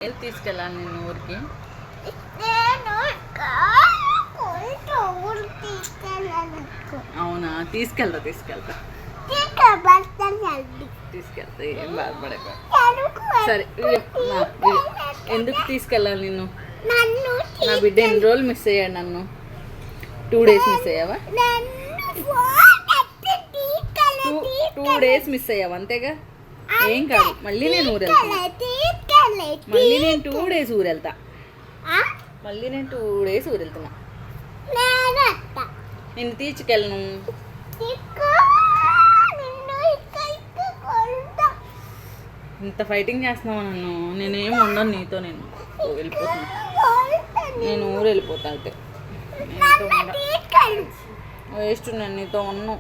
ఏది తీసుకెళ్ళాను నేను ఊరికి? అవునా, తీసుకెళ్తా తీసుకెళ్తా ఏం బాధపడక. సరే ఎందుకు తీసుకెళ్ళాలి నిన్ను? నా బిడ్డ ఎన్ని రోజులు మిస్ అయ్యాడు నన్ను? 2 days మిస్ అయ్యావా? 2 days మిస్ అయ్యావా అంతేగా? ఏం కాదు, మళ్ళీ నేను ఊరు వెళ్తా. మళ్ళీ నేను 2 days ఊరు వెళ్తా. మళ్ళీ నేను 2 days ఊరు వెళ్తున్నా. నిన్ను తీసుకెళ్ళను. ఇంత ఫైటింగ్ చేస్తున్నావు నన్ను. నేనేం ఉండను నీతో. నేను వెళ్ళిపోతున్నా. నేను ఊరు వెళ్ళిపోతా. అయితే వేస్ట్, నేను నీతో ఉన్నాను.